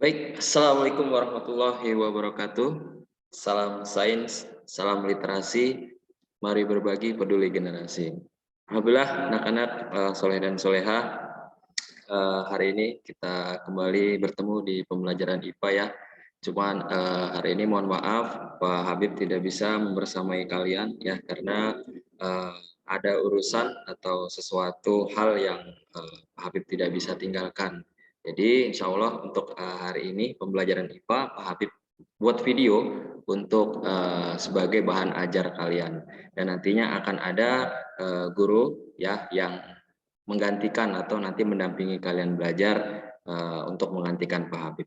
Baik, Assalamualaikum warahmatullahi wabarakatuh. Salam sains, salam literasi, mari berbagi peduli generasi. Alhamdulillah anak-anak soleh dan soleha, hari ini kita kembali bertemu di pembelajaran IPA ya. Cuman hari ini mohon maaf Pak Habib tidak bisa membersamai kalian ya karena eh, ada urusan atau sesuatu hal yang Pak Habib tidak bisa tinggalkan. Jadi insya Allah untuk hari ini pembelajaran IPA Pak Habib buat video untuk sebagai bahan ajar kalian dan nantinya akan ada guru ya yang menggantikan atau nanti mendampingi kalian belajar untuk menggantikan Pak Habib.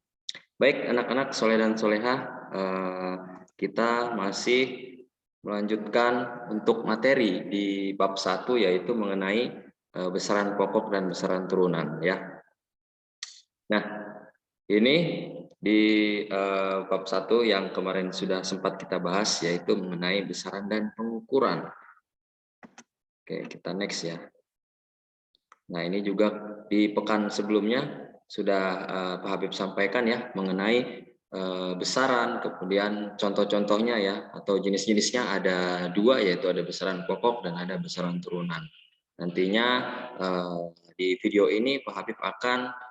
Baik anak-anak soleh dan soleha, kita masih melanjutkan untuk materi di bab 1 yaitu mengenai besaran pokok dan besaran turunan ya. Nah, ini di bab 1 yang kemarin sudah sempat kita bahas yaitu mengenai besaran dan pengukuran. Oke, kita next ya. Nah, ini juga di pekan sebelumnya sudah Pak Habib sampaikan ya mengenai besaran, kemudian contoh-contohnya ya atau jenis-jenisnya ada dua yaitu ada besaran pokok dan ada besaran turunan. Nantinya di video ini Pak Habib akan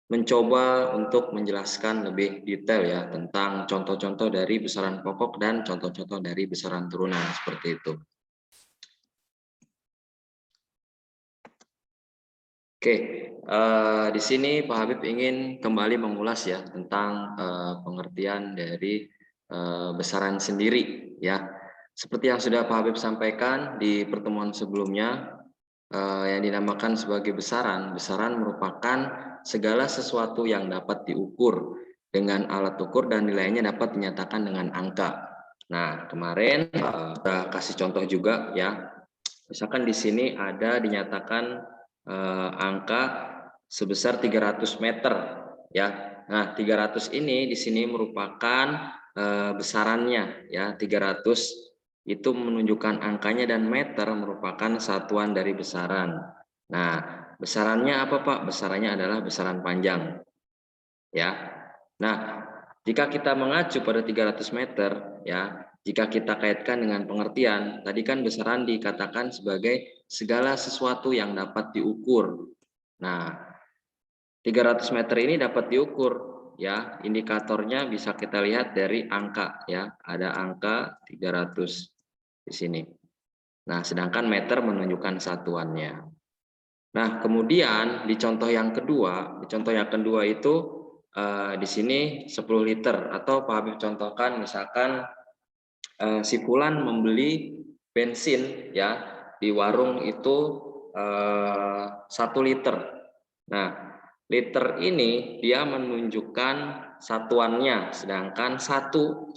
mencoba untuk menjelaskan lebih detail ya tentang contoh-contoh dari besaran pokok dan contoh-contoh dari besaran turunan seperti itu. Oke, di sini Pak Habib ingin kembali mengulas ya tentang pengertian dari besaran sendiri ya. Seperti yang sudah Pak Habib sampaikan di pertemuan sebelumnya, yang dinamakan sebagai besaran. Besaran merupakan segala sesuatu yang dapat diukur dengan alat ukur dan nilainya dapat dinyatakan dengan angka. Nah, kemarin kita kasih contoh juga ya. Misalkan di sini ada dinyatakan angka sebesar 300 meter ya. Nah, 300 ini di sini merupakan besarannya ya. 300 itu menunjukkan angkanya dan meter merupakan satuan dari besaran. Nah, besarannya apa Pak? Besarannya adalah besaran panjang. Ya. Nah, jika kita mengacu pada 300 meter ya, jika kita kaitkan dengan pengertian, tadi kan besaran dikatakan sebagai segala sesuatu yang dapat diukur. Nah, 300 meter ini dapat diukur ya, indikatornya bisa kita lihat dari angka ya, ada angka 300 di sini. Nah, sedangkan meter menunjukkan satuannya. Nah, kemudian di contoh yang kedua itu di sini 10 liter atau Pak Habib contohkan misalkan si Fulan membeli bensin ya di warung itu 1 liter. Nah, liter ini dia menunjukkan satuannya, sedangkan satu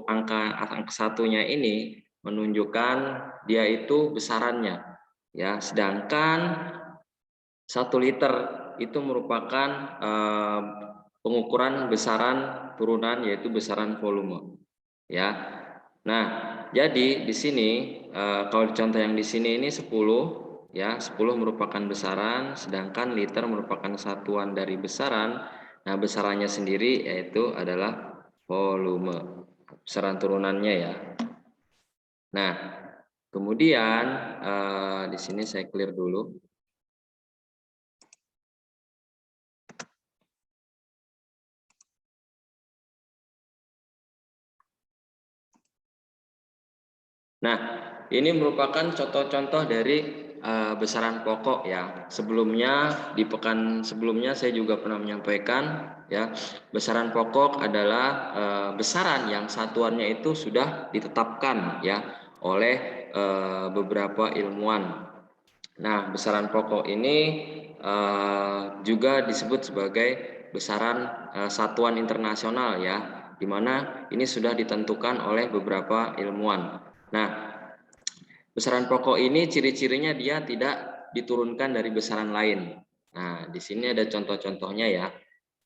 angka satunya ini menunjukkan dia itu besarannya. Ya, sedangkan 1 liter itu merupakan pengukuran besaran turunan yaitu besaran volume. Ya. Nah, jadi di sini kalau contoh yang di sini ini 10 ya, 10 merupakan besaran sedangkan liter merupakan satuan dari besaran. Nah, besarannya sendiri yaitu adalah volume. Besaran turunannya ya. Nah, kemudian di sini saya clear dulu. Nah, ini merupakan contoh-contoh dari besaran pokok ya. Sebelumnya di pekan sebelumnya saya juga pernah menyampaikan ya, besaran pokok adalah besaran yang satuannya itu sudah ditetapkan ya oleh beberapa ilmuwan. Nah, besaran pokok ini juga disebut sebagai besaran satuan internasional ya, di mana ini sudah ditentukan oleh beberapa ilmuwan. Nah, besaran pokok ini ciri-cirinya dia tidak diturunkan dari besaran lain. Nah, di sini ada contoh-contohnya ya.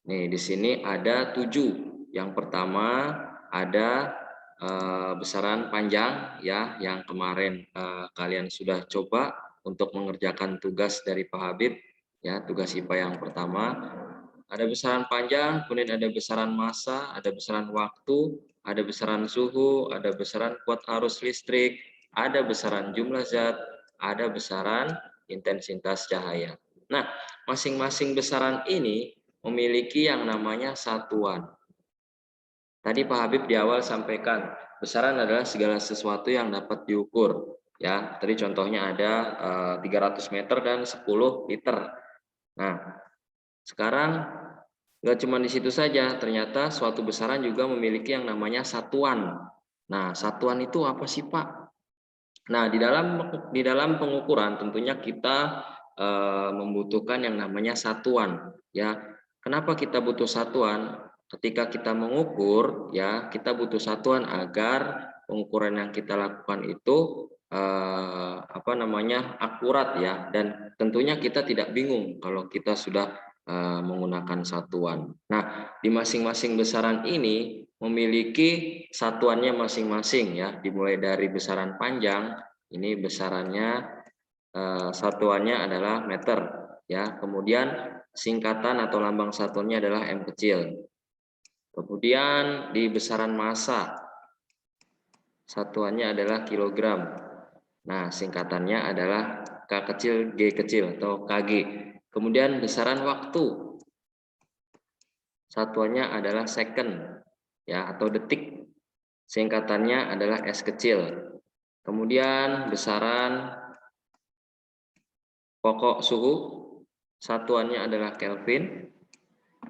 Nih, di sini ada 7. Yang pertama ada besaran panjang ya, yang kemarin kalian sudah coba untuk mengerjakan tugas dari Pak Habib ya, tugas IPA yang pertama. Ada besaran panjang, kemudian ada besaran massa, ada besaran waktu, ada besaran suhu, ada besaran kuat arus listrik, ada besaran jumlah zat, ada besaran intensitas cahaya. Nah, masing-masing besaran ini memiliki yang namanya satuan. Tadi Pak Habib di awal sampaikan, besaran adalah segala sesuatu yang dapat diukur. Ya, tadi contohnya ada 300 meter dan 10 liter. Nah, sekarang nggak cuma di situ saja, ternyata suatu besaran juga memiliki yang namanya satuan. Nah, satuan itu apa sih Pak? Nah, di dalam pengukuran tentunya kita membutuhkan yang namanya satuan. Ya, kenapa kita butuh satuan? Ketika kita mengukur, ya kita butuh satuan agar pengukuran yang kita lakukan itu akurat ya, dan tentunya kita tidak bingung kalau kita sudah menggunakan satuan. Nah, di masing-masing besaran ini memiliki satuannya masing-masing ya, dimulai dari besaran panjang, ini besarannya satuannya adalah meter ya, kemudian singkatan atau lambang satuannya adalah M kecil. Kemudian di besaran massa satuannya adalah kilogram. Nah, singkatannya adalah K kecil G kecil atau kg. Kemudian besaran waktu satuannya adalah second ya, atau detik. Singkatannya adalah S kecil. Kemudian besaran pokok suhu satuannya adalah Kelvin.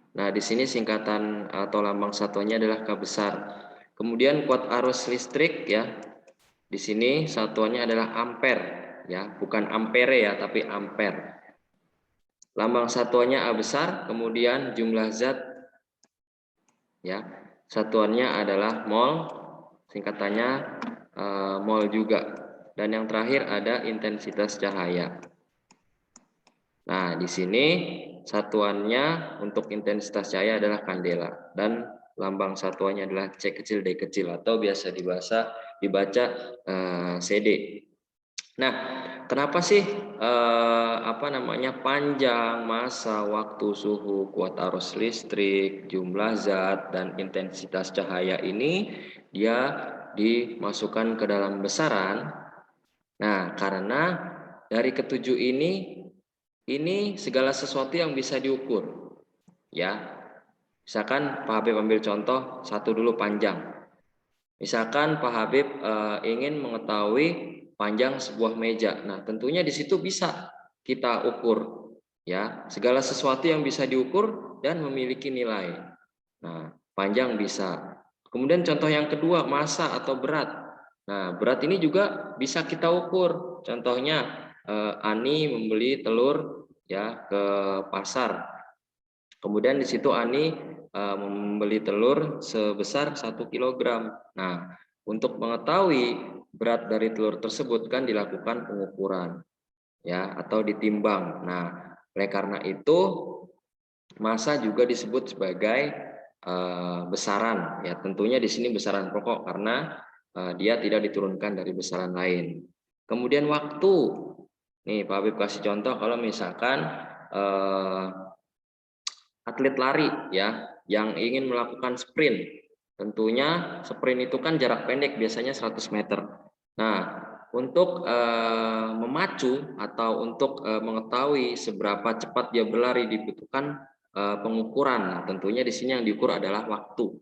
Nah, di sini singkatan atau lambang satuannya adalah K besar. Kemudian kuat arus listrik ya. Di sini satuannya adalah ampere ya, bukan ampere ya, tapi ampere. Lambang satuannya A besar, kemudian jumlah zat ya. Satuannya adalah mol, singkatannya mol juga. Dan yang terakhir ada intensitas cahaya. Nah, di sini satuannya untuk intensitas cahaya adalah kandela dan lambang satuannya adalah C kecil D kecil atau biasa dibaca CD. Nah, kenapa sih panjang, massa, waktu, suhu, kuat arus listrik, jumlah zat dan intensitas cahaya ini dia dimasukkan ke dalam besaran? Nah, karena dari ketujuh ini segala sesuatu yang bisa diukur, ya. Misalkan Pak Habib ambil contoh satu dulu panjang. Misalkan Pak Habib ingin mengetahui panjang sebuah meja. Nah, tentunya di situ bisa kita ukur, ya. Segala sesuatu yang bisa diukur dan memiliki nilai. Nah, panjang bisa. Kemudian contoh yang kedua, massa atau berat. Nah, berat ini juga bisa kita ukur. Contohnya Ani membeli telur ya ke pasar. Kemudian di situ Ani membeli telur sebesar 1 kilogram. Nah, untuk mengetahui berat dari telur tersebut kan dilakukan pengukuran ya atau ditimbang. Nah, oleh karena itu massa juga disebut sebagai besaran ya, tentunya di sini besaran pokok karena dia tidak diturunkan dari besaran lain. Kemudian waktu. Nih, Pak Habib kasih contoh kalau misalkan atlet lari ya yang ingin melakukan sprint. Tentunya sprint itu kan jarak pendek, biasanya 100 meter. Nah, untuk memacu atau untuk mengetahui seberapa cepat dia berlari dibutuhkan pengukuran. Nah, tentunya di sini yang diukur adalah waktu.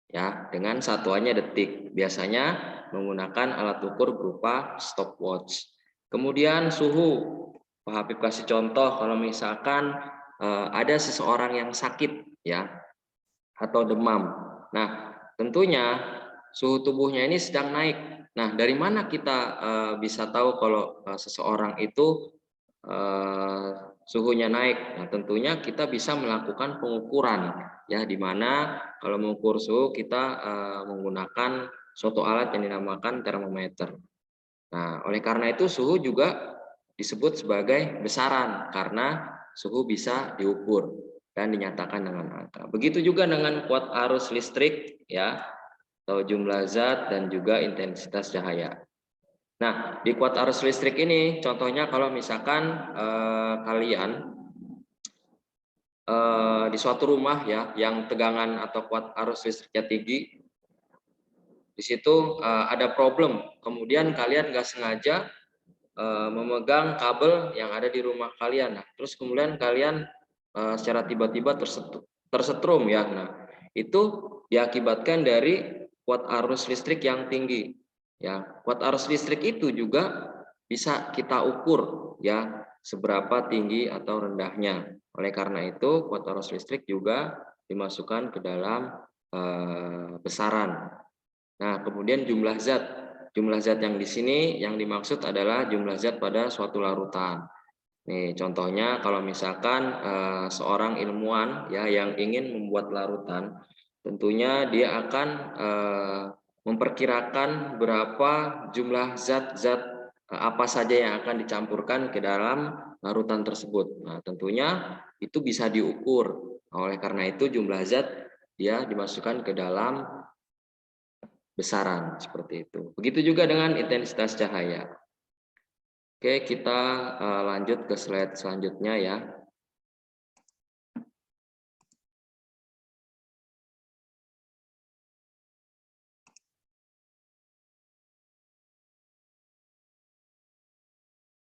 Ya, dengan satuannya detik. Biasanya menggunakan alat ukur berupa stopwatch. Kemudian suhu. Pak Habib kasih contoh kalau misalkan ada seseorang yang sakit ya atau demam. Nah, tentunya suhu tubuhnya ini sedang naik. Nah, dari mana kita bisa tahu kalau seseorang itu suhunya naik? Nah, tentunya kita bisa melakukan pengukuran ya, di mana kalau mengukur suhu kita menggunakan suatu alat yang dinamakan termometer. Nah, oleh karena itu suhu juga disebut sebagai besaran karena suhu bisa diukur dan dinyatakan dengan angka. Begitu juga dengan kuat arus listrik ya, atau jumlah zat dan juga intensitas cahaya. Nah, di kuat arus listrik ini contohnya kalau misalkan kalian di suatu rumah ya yang tegangan atau kuat arus listriknya tinggi, di situ ada problem, kemudian kalian nggak sengaja memegang kabel yang ada di rumah kalian. Nah, terus kemudian kalian secara tiba-tiba tersetrum ya. Nah, itu diakibatkan dari kuat arus listrik yang tinggi. Ya, kuat arus listrik itu juga bisa kita ukur ya seberapa tinggi atau rendahnya. Oleh karena itu, kuat arus listrik juga dimasukkan ke dalam besaran. Nah, kemudian jumlah zat. Jumlah zat yang di sini yang dimaksud adalah jumlah zat pada suatu larutan. Nih, contohnya kalau misalkan seorang ilmuwan ya yang ingin membuat larutan, tentunya dia akan memperkirakan berapa jumlah zat-zat apa saja yang akan dicampurkan ke dalam larutan tersebut. Nah, tentunya itu bisa diukur. Oleh karena itu jumlah zat dia dimasukkan ke dalam besaran seperti itu. Begitu juga dengan intensitas cahaya. Oke, kita lanjut ke slide selanjutnya ya.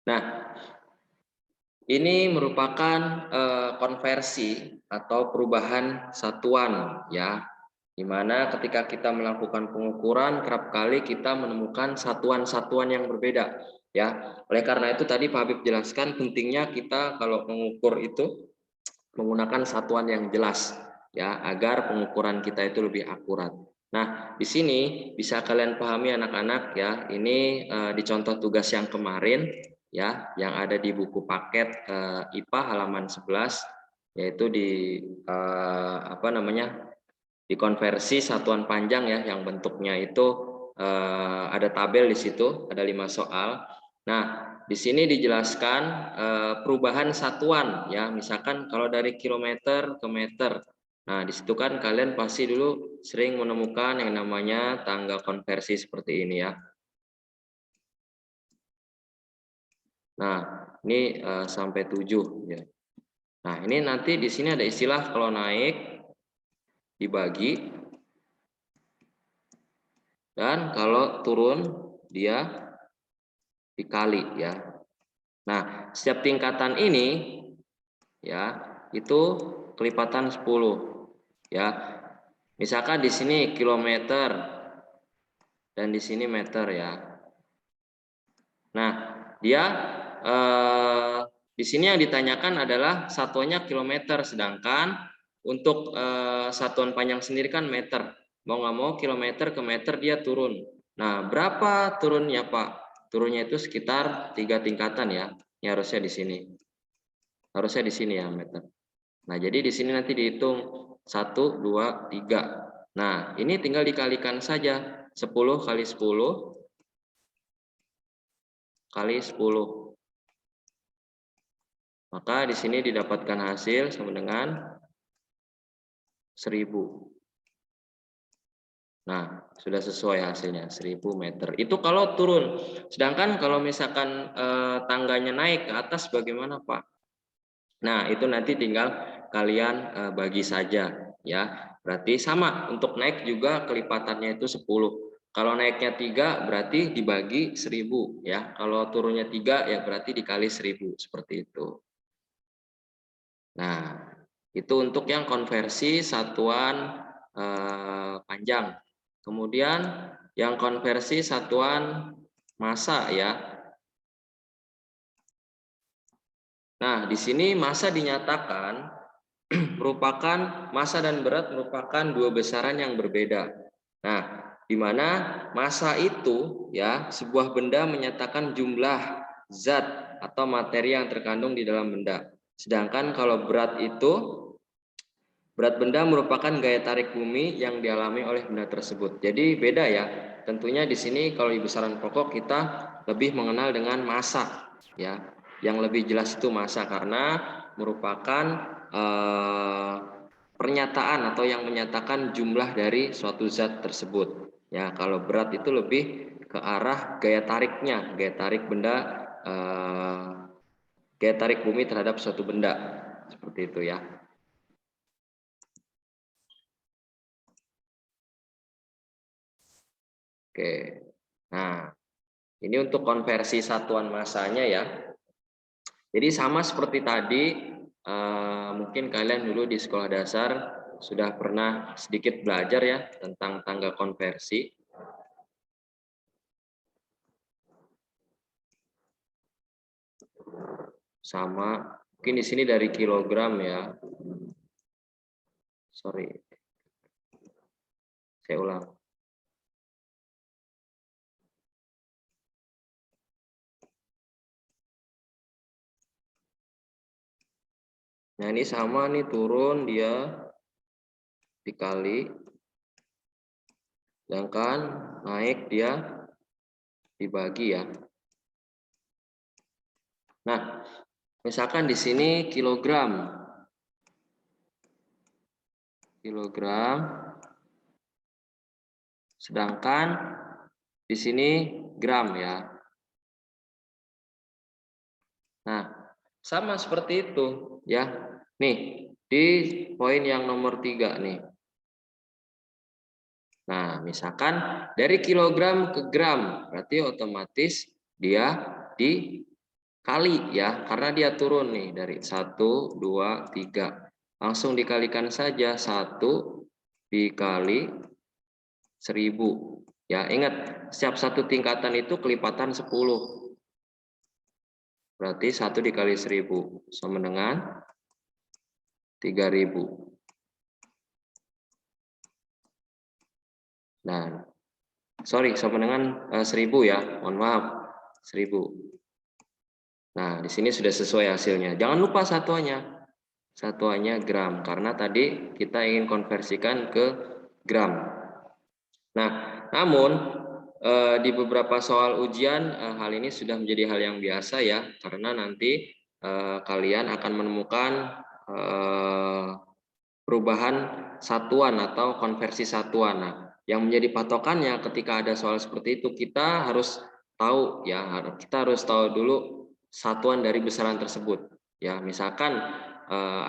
Nah, ini merupakan konversi atau perubahan satuan ya. Di mana ketika kita melakukan pengukuran kerap kali kita menemukan satuan-satuan yang berbeda ya. Oleh karena itu tadi Pak Habib jelaskan pentingnya kita kalau mengukur itu menggunakan satuan yang jelas ya agar pengukuran kita itu lebih akurat. Nah, di sini bisa kalian pahami anak-anak ya, ini di contoh tugas yang kemarin ya yang ada di buku paket IPA halaman 11 yaitu di apa namanya? Dikonversi satuan panjang ya yang bentuknya itu ada tabel di situ, ada 5 soal. Nah, di sini dijelaskan perubahan satuan ya, misalkan kalau dari kilometer ke meter. Nah, di situ kan kalian pasti dulu sering menemukan yang namanya tangga konversi seperti ini ya. Nah, ini sampai 7 ya. Nah, ini nanti di sini ada istilah kalau naik dibagi dan kalau turun dia dikali ya. Nah, setiap tingkatan ini ya itu kelipatan 10 ya. Misalkan di sini kilometer dan di sini meter ya. Nah, dia di sini yang ditanyakan adalah satuannya kilometer, sedangkan untuk satuan panjang sendiri kan meter. Mau nggak mau kilometer ke meter dia turun. Nah, berapa turunnya Pak? Turunnya itu sekitar 3 tingkatan ya. Ini harusnya di sini. Harusnya di sini ya meter. Nah, jadi di sini nanti dihitung 1, 2, 3. Nah, ini tinggal dikalikan saja. 10 kali 10 kali 10. Maka di sini didapatkan hasil sama dengan 1000. Nah, sudah sesuai hasilnya 1000 meter. Itu kalau turun. Sedangkan kalau misalkan tangganya naik ke atas bagaimana, Pak? Nah, itu nanti tinggal kalian bagi saja ya. Berarti sama untuk naik juga kelipatannya itu 10. Kalau naiknya 3 berarti dibagi 1000 ya. Kalau turunnya 3 ya berarti dikali 1000 seperti itu. Nah, itu untuk yang konversi satuan panjang. Kemudian yang konversi satuan massa ya. Nah, di sini massa dinyatakan merupakan massa dan berat merupakan dua besaran yang berbeda. Nah, di mana massa itu ya sebuah benda menyatakan jumlah zat atau materi yang terkandung di dalam benda. Sedangkan kalau berat itu berat benda merupakan gaya tarik bumi yang dialami oleh benda tersebut. Jadi beda ya. Tentunya di sini kalau di besaran pokok kita lebih mengenal dengan massa ya. Yang lebih jelas itu massa karena merupakan pernyataan atau yang menyatakan jumlah dari suatu zat tersebut. Ya, kalau berat itu lebih ke arah gaya tariknya, gaya tarik benda gaya tarik bumi terhadap suatu benda. Seperti itu ya. Oke. Nah, ini untuk konversi satuan massanya ya. Jadi sama seperti tadi, mungkin kalian dulu di sekolah dasar sudah pernah sedikit belajar ya tentang tangga konversi. Sama, mungkin di sini dari kilogram ya. Sorry, saya ulang. Nah ini sama nih, turun dia dikali, sedangkan naik dia dibagi ya. Nah, misalkan di sini kilogram, sedangkan di sini gram ya. Nah, sama seperti itu ya. Nih, di poin yang nomor 3 nih. Nah, misalkan dari kilogram ke gram, berarti otomatis dia dikali ya, karena dia turun nih dari 1, 2, 3. Langsung dikalikan saja 1 dikali 1000. Ya, ingat, setiap satu tingkatan itu kelipatan 10. Berarti 1 dikali 1000 sama dengan 3000. Nah, sorry, sama dengan 1000 ya, mohon maaf, 1000. Nah, di sini sudah sesuai hasilnya. Jangan lupa satuannya. Satuannya gram, karena tadi kita ingin konversikan ke gram. Nah, namun di beberapa soal ujian hal ini sudah menjadi hal yang biasa ya, karena nanti kalian akan menemukan perubahan satuan atau konversi satuan. Nah, yang menjadi patokannya ketika ada soal seperti itu, kita harus tahu ya, kita harus tahu dulu satuan dari besaran tersebut. Ya, misalkan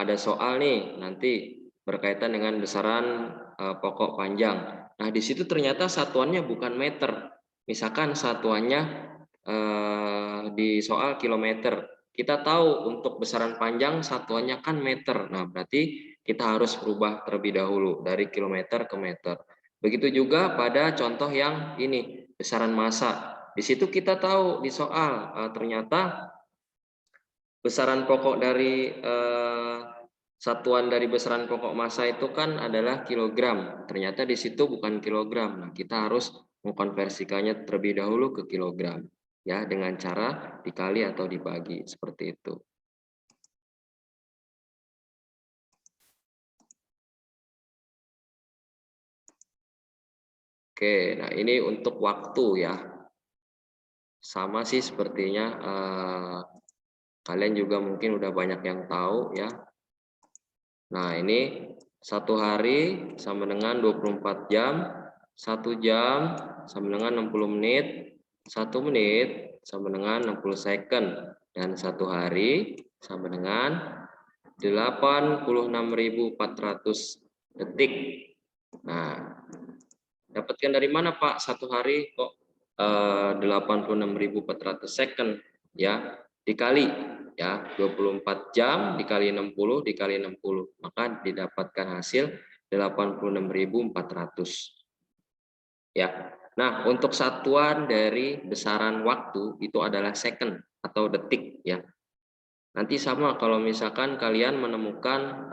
ada soal nih nanti berkaitan dengan besaran pokok panjang. Nah, di situ ternyata satuannya bukan meter. Misalkan satuannya di soal kilometer. Kita tahu untuk besaran panjang satuannya kan meter. Nah, berarti kita harus berubah terlebih dahulu dari kilometer ke meter. Begitu juga pada contoh yang ini, besaran massa. Di situ kita tahu di soal ternyata besaran pokok dari satuan dari besaran pokok massa itu kan adalah kilogram. Ternyata di situ bukan kilogram. Nah, kita harus mengkonversikannya terlebih dahulu ke kilogram ya, dengan cara dikali atau dibagi seperti itu. Oke, nah ini untuk waktu ya. Sama sih sepertinya kalian juga mungkin udah banyak yang tahu ya. Nah, ini 1 hari sama dengan 24 jam, 1 jam sama dengan 60 menit, 1 menit sama dengan 60 second, dan 1 hari sama dengan 86.400 detik. Nah, dapatkan dari mana Pak? 1 hari kok 86.400 second ya, dikali ya 24 jam dikali 60 dikali 60, maka didapatkan hasil 86.400 ya. Nah, untuk satuan dari besaran waktu itu adalah second atau detik ya. Nanti sama kalau misalkan kalian menemukan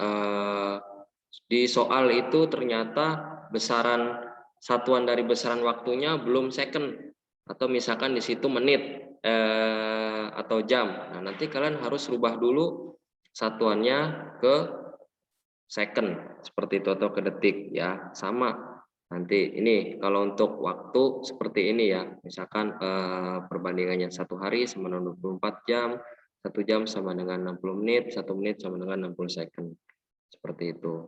di soal itu ternyata besaran satuan dari besaran waktunya belum second, atau misalkan di situ menit atau jam. Nah, nanti kalian harus rubah dulu satuannya ke second seperti itu atau ke detik ya. Sama nanti ini kalau untuk waktu seperti ini ya, misalkan perbandingannya 1 hari sama dengan 24 jam, 1 jam sama dengan 60 menit, 1 menit sama dengan 60 second seperti itu.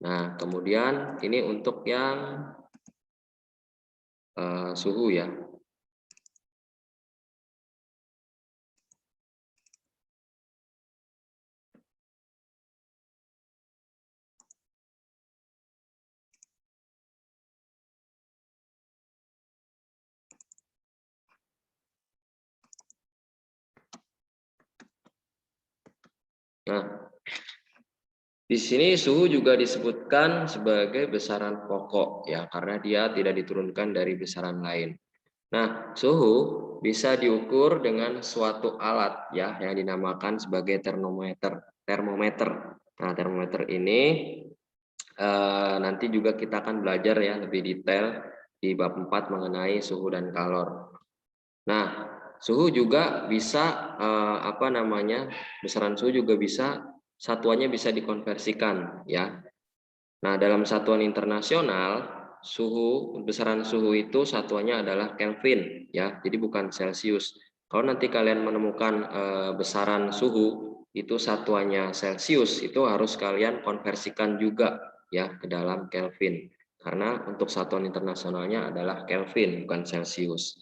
Nah, kemudian ini untuk yang suhu ya. Nah, di sini suhu juga disebutkan sebagai besaran pokok ya, karena dia tidak diturunkan dari besaran lain. Nah, suhu bisa diukur dengan suatu alat ya yang dinamakan sebagai termometer. Nah, termometer ini nanti juga kita akan belajar ya lebih detail di bab 4 mengenai suhu dan kalor. Nah, suhu juga bisa besaran suhu juga bisa satuannya bisa dikonversikan ya. Nah, dalam satuan internasional, besaran suhu itu satuannya adalah Kelvin ya. Jadi bukan Celcius. Kalau nanti kalian menemukan besaran suhu itu satuannya Celcius, itu harus kalian konversikan juga ya ke dalam Kelvin. Karena untuk satuan internasionalnya adalah Kelvin, bukan Celcius.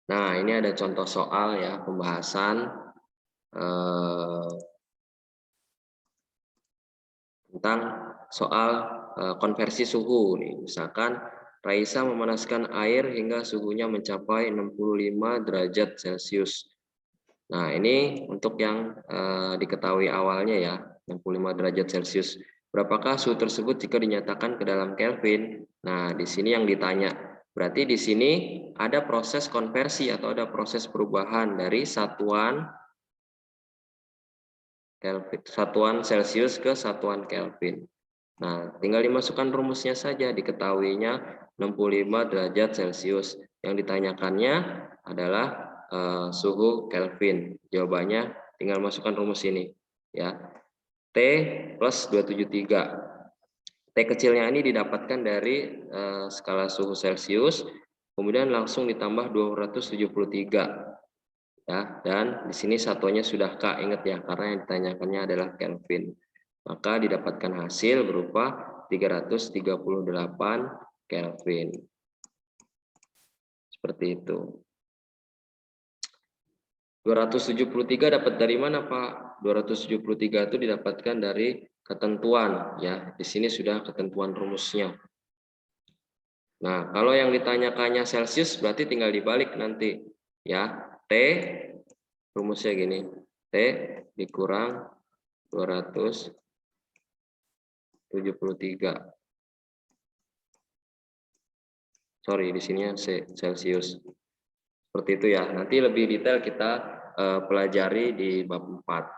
Nah, ini ada contoh soal ya, pembahasan tentang soal konversi suhu nih. Misalkan Raisa memanaskan air hingga suhunya mencapai 65 derajat Celcius. Nah, ini untuk yang diketahui awalnya ya, 65 derajat Celcius. Berapakah suhu tersebut jika dinyatakan ke dalam Kelvin? Nah, di sini yang ditanya. Berarti di sini ada proses konversi atau ada proses perubahan dari satuan Kelvin, satuan Celcius ke satuan Kelvin. Nah, tinggal dimasukkan rumusnya saja, diketahuinya 65 derajat Celcius. Yang ditanyakannya adalah suhu Kelvin. Jawabannya tinggal masukkan rumus ini ya. T plus 273. T kecilnya ini didapatkan dari skala suhu Celcius, kemudian langsung ditambah 273 ya, dan di sini satuannya sudah K, ingat ya, karena yang ditanyakannya adalah Kelvin. Maka didapatkan hasil berupa 338 Kelvin. Seperti itu. 273 dapat dari mana, Pak? 273 itu didapatkan dari ketentuan ya. Di sini sudah ketentuan rumusnya. Nah, kalau yang ditanyakannya Celcius berarti tinggal dibalik nanti ya. T rumusnya gini. T dikurang 273. Sorry, di sini Celcius. Seperti itu ya. Nanti lebih detail kita pelajari di bab 4.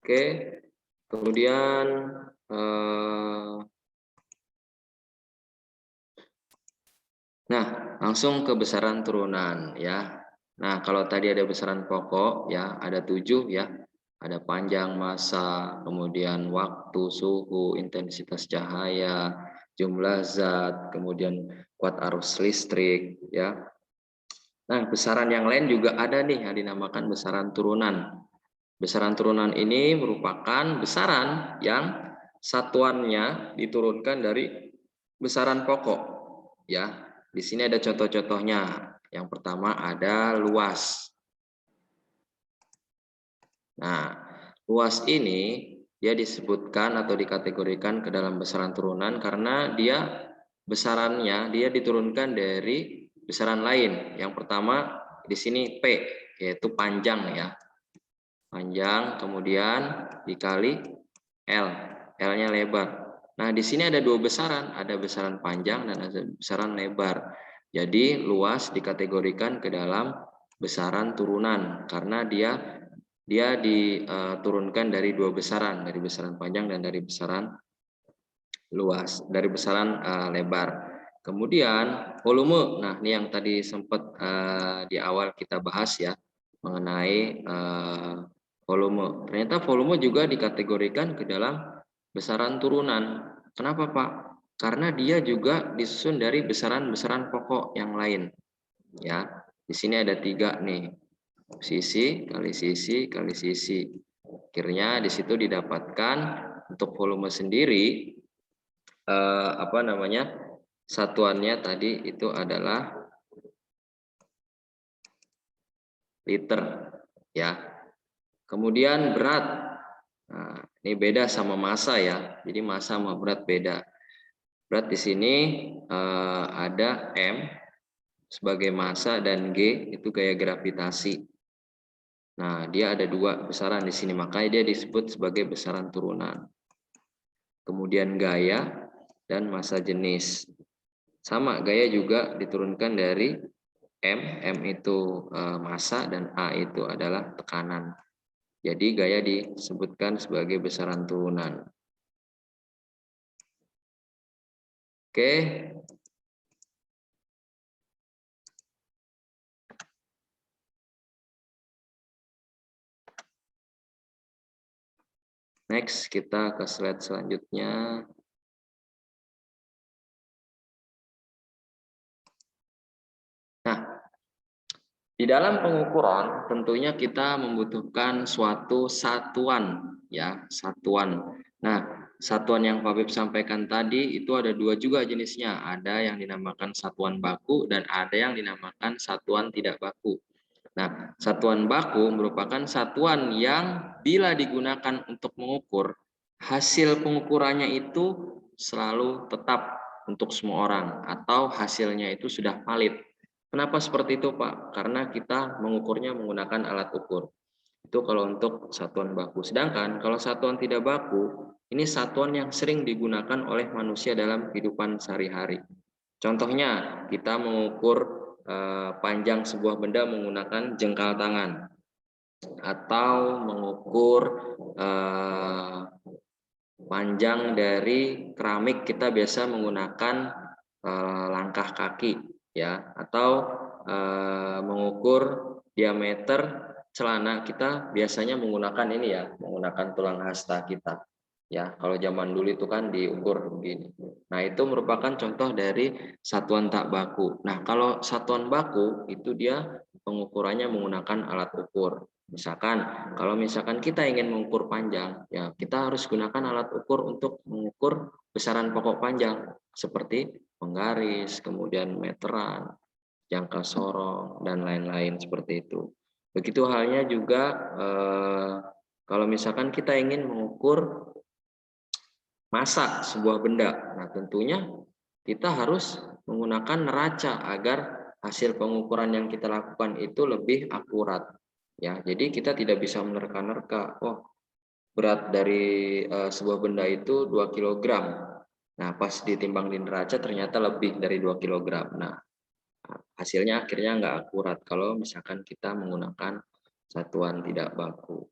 Oke. Kemudian nah, langsung ke besaran turunan ya. Nah, kalau tadi ada besaran pokok ya, ada 7 ya. Ada panjang, massa, kemudian waktu, suhu, intensitas cahaya, jumlah zat, kemudian kuat arus listrik ya. Nah, besaran yang lain juga ada nih yang dinamakan besaran turunan. Besaran turunan ini merupakan besaran yang satuannya diturunkan dari besaran pokok ya. Di sini ada contoh-contohnya. Yang pertama ada luas. Nah, luas ini dia disebutkan atau dikategorikan ke dalam besaran turunan karena dia besarannya dia diturunkan dari besaran lain. Yang pertama di sini P, yaitu panjang ya. Panjang, kemudian dikali L. L-nya lebar. Nah, di sini ada dua besaran, ada besaran panjang dan ada besaran lebar. Jadi, luas dikategorikan ke dalam besaran turunan karena dia diturunkan dari dua besaran, dari besaran panjang dan dari besaran luas, dari besaran lebar. Kemudian volume. Nah, ini yang tadi sempat di awal kita bahas ya mengenai volume. Ternyata volume juga dikategorikan ke dalam besaran turunan. Kenapa, Pak? Karena dia juga disusun dari besaran-besaran pokok yang lain. Ya, di sini ada 3 nih. Sisi kali sisi kali sisi. Akhirnya di situ didapatkan untuk volume sendiri satuannya tadi itu adalah liter ya. Kemudian berat. Nah, ini beda sama massa ya. Jadi massa sama berat beda. Berat di sini ada M, sebagai massa dan G itu gaya gravitasi. Nah, dia ada dua besaran di sini, makanya dia disebut sebagai besaran turunan. Kemudian gaya dan massa jenis. Sama, gaya juga diturunkan dari M itu massa dan A itu adalah tekanan. Jadi gaya disebutkan sebagai besaran turunan. Oke. Next, kita ke slide selanjutnya. Nah, di dalam pengukuran tentunya kita membutuhkan suatu satuan, ya, satuan. Nah, satuan yang Pak Bib sampaikan tadi itu ada dua juga jenisnya. Ada yang dinamakan satuan baku dan ada yang dinamakan satuan tidak baku. Nah, satuan baku merupakan satuan yang bila digunakan untuk mengukur, hasil pengukurannya itu selalu tetap untuk semua orang atau hasilnya itu sudah valid. Kenapa seperti itu, Pak? Karena kita mengukurnya menggunakan alat ukur. Itu kalau untuk satuan baku. Sedangkan kalau satuan tidak baku, ini satuan yang sering digunakan oleh manusia dalam kehidupan sehari-hari. Contohnya, kita mengukur panjang sebuah benda menggunakan jengkal tangan, atau mengukur panjang dari keramik kita biasa menggunakan langkah kaki, ya, atau mengukur diameter celana kita biasanya menggunakan ini, ya, menggunakan tulang hasta kita. Ya, kalau zaman dulu itu kan diukur begini. Nah, itu merupakan contoh dari satuan tak baku. Nah, kalau satuan baku itu dia pengukurannya menggunakan alat ukur. Misalkan, kalau misalkan kita ingin mengukur panjang, ya kita harus gunakan alat ukur untuk mengukur besaran pokok panjang seperti penggaris, kemudian meteran, jangka sorong, dan lain-lain seperti itu. Begitu halnya juga kalau misalkan kita ingin mengukur massa sebuah benda. Nah, tentunya kita harus menggunakan neraca agar hasil pengukuran yang kita lakukan itu lebih akurat. Ya, jadi kita tidak bisa menerka-nerka. Oh, berat dari sebuah benda itu 2 kg. Nah, pas ditimbang di neraca ternyata lebih dari 2 kg. Nah, hasilnya akhirnya nggak akurat kalau misalkan kita menggunakan satuan tidak baku.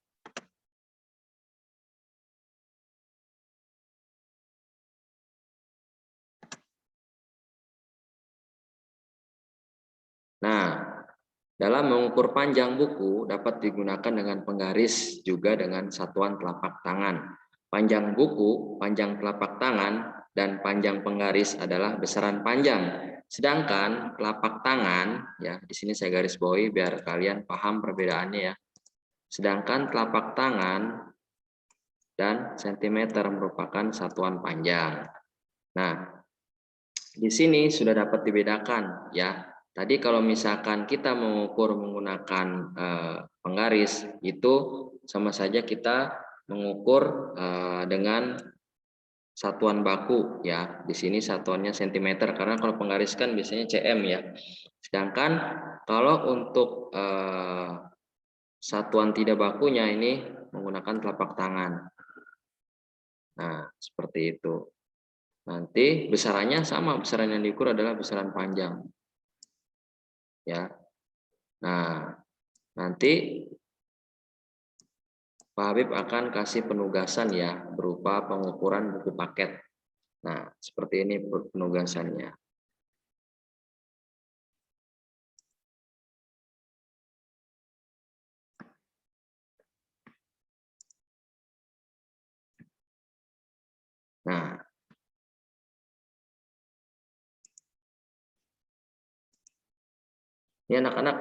Nah, dalam mengukur panjang buku dapat digunakan dengan penggaris juga dengan satuan telapak tangan. Panjang buku, panjang telapak tangan, dan panjang penggaris adalah besaran panjang. Sedangkan telapak tangan, ya di sini saya garis bawahi biar kalian paham perbedaannya, ya. Sedangkan telapak tangan dan sentimeter merupakan satuan panjang. Nah, di sini sudah dapat dibedakan, ya. Tadi kalau misalkan kita mengukur menggunakan penggaris, itu sama saja kita mengukur dengan satuan baku, ya. Di sini satuannya sentimeter karena kalau penggaris kan biasanya cm, ya. Sedangkan kalau untuk satuan tidak bakunya ini menggunakan telapak tangan. Nah, seperti itu. Nanti besarannya sama, besaran yang diukur adalah besaran panjang. Ya. Nah, nanti Pak Habib akan kasih penugasan, ya, berupa pengukuran buku paket. Nah, seperti ini penugasannya. Nah, ini anak-anak,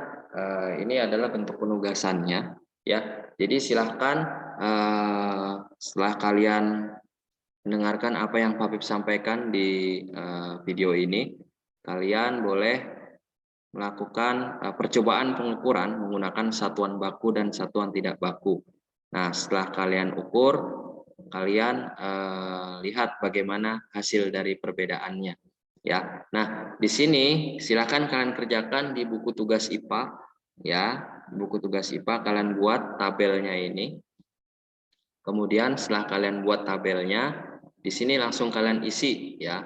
ini adalah bentuk penugasannya, ya. Jadi silahkan setelah kalian mendengarkan apa yang Pak Habib sampaikan di video ini, kalian boleh melakukan percobaan pengukuran menggunakan satuan baku dan satuan tidak baku. Nah, setelah kalian ukur, kalian lihat bagaimana hasil dari perbedaannya. ya. Nah, di sini silakan kalian kerjakan di buku tugas IPA ya. Buku tugas IPA kalian buat tabelnya ini. Kemudian setelah kalian buat tabelnya, di sini langsung kalian isi ya.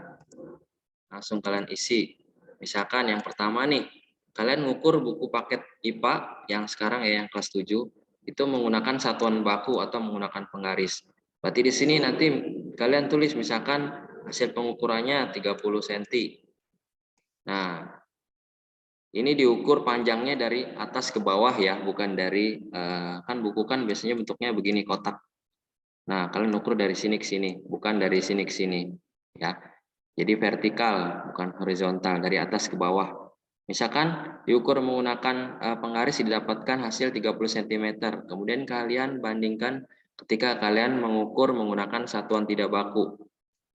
Langsung kalian isi. Misalkan yang pertama nih, kalian ngukur buku paket IPA yang sekarang ya yang kelas 7 itu menggunakan satuan baku atau menggunakan penggaris. Berarti di sini nanti kalian tulis misalkan hasil pengukurannya 30 cm. Nah, ini diukur panjangnya dari atas ke bawah ya, bukan dari kan buku kan biasanya bentuknya begini kotak. Nah, kalian ukur dari sini ke sini, bukan dari sini ke sini ya. Jadi vertikal, bukan horizontal, dari atas ke bawah. Misalkan diukur menggunakan penggaris didapatkan hasil 30 cm. Kemudian kalian bandingkan ketika kalian mengukur menggunakan satuan tidak baku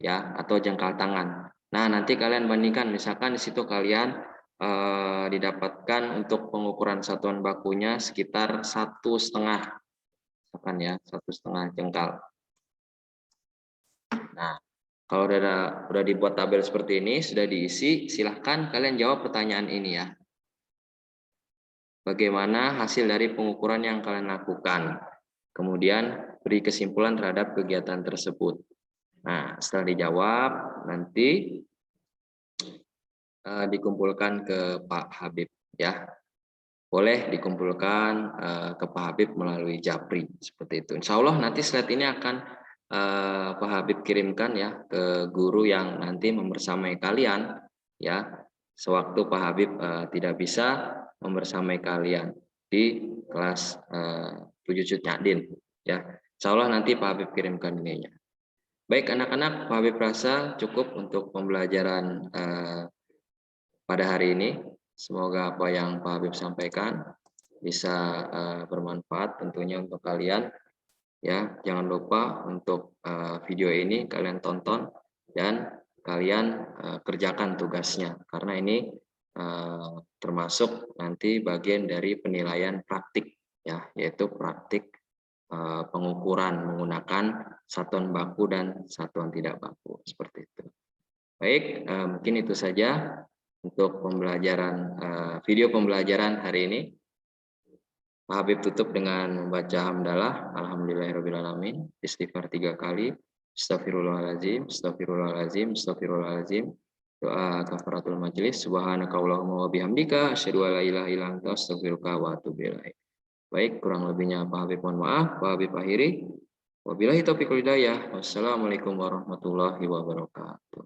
ya atau jangkal tangan. Nah, nanti kalian bandingkan misalkan di situ kalian didapatkan untuk pengukuran satuan bakunya sekitar 1,5, misalkan ya 1,5 jengkal. Nah, kalau udah dibuat tabel seperti ini, sudah diisi, silahkan kalian jawab pertanyaan ini ya. Bagaimana hasil dari pengukuran yang kalian lakukan? Kemudian beri kesimpulan terhadap kegiatan tersebut. Nah, setelah dijawab, nanti dikumpulkan ke Pak Habib ya. Boleh dikumpulkan ke Pak Habib melalui Japri seperti itu. Insya Allah nanti slide ini akan Pak Habib kirimkan ya ke guru yang nanti membersamai kalian ya. Sewaktu Pak Habib tidak bisa membersamai kalian di kelas 7 Cut Nyadin ya. Insya Allah nanti Pak Habib kirimkan ininya. Baik anak-anak, Pak Habib rasa cukup untuk pembelajaran pada hari ini. Semoga apa yang Pak Habib sampaikan bisa bermanfaat tentunya untuk kalian ya. Jangan lupa untuk video ini kalian tonton dan kalian kerjakan tugasnya karena ini termasuk nanti bagian dari penilaian praktik ya, yaitu praktik pengukuran menggunakan satuan baku dan satuan tidak baku seperti itu. Baik, mungkin itu saja untuk pembelajaran video pembelajaran hari ini. Pak Habib tutup dengan membaca hamdalah, alhamdulillahirobbilalamin, istighfar 3 kali, astagfirullahaladzim, astagfirullahaladzim, astagfirullahaladzim, doa kafaratul majelis, subhanakallahumma wa bihamdika, asyhadu an la ilaha illa anta, astaghfiruka wa atubu ilaik. Baik, kurang lebihnya Pak Habib mohon maaf, Pak Habib akhiri. Wabillahi taufiq wal hidayah. Wassalamualaikum warahmatullahi wabarakatuh.